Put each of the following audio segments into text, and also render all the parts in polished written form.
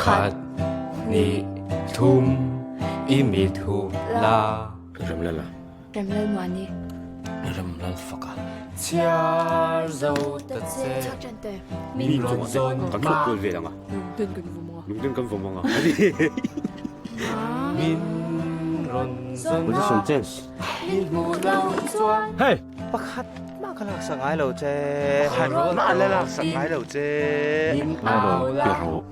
khát ni thum imi thu la rầm lên là rầm lên mà đi rầm lên phật à chia dâu tật chắc xe chắn thế mình rộn rộn còn mà không về đâu à đừng cần vụ mò đúng tên con phụ mong à mình rộn rộn 我是选 James mình mù lâu doan 嘿，不黑，乜佢落實嗌路啫，係乜你落實嗌路啫？ mình 那 ảo 个 la 别如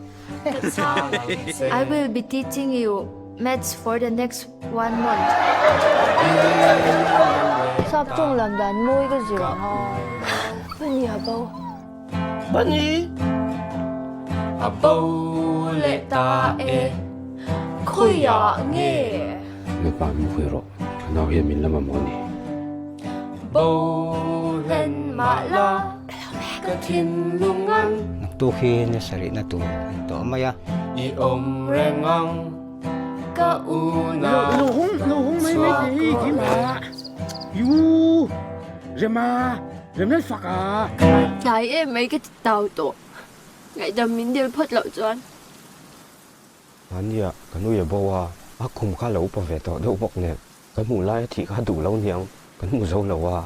I will be teaching you maths for the next 1 month 十中兩人妹嘅時候，分二包。乜嘢？ à bầu lệ ta e khôi ya nghe 没办法回了看到也没那么模拟 bầu lên mà la cái thiên lung ăn Tuhin niya sari na to. Ito maya. i om rengang ka una 老公妹妹點啊？喲，人嘛，人咩佛啊？ Tại em mấy cái tàu tổ ngày đầu mình đều phất lộ cho anh. anh ya cái nuôi bầu à à cùng khá lâu bảo vệ tao đâu bọc nè cái mù lai thì khá đủ lâu nhiều cái mù dâu lâu à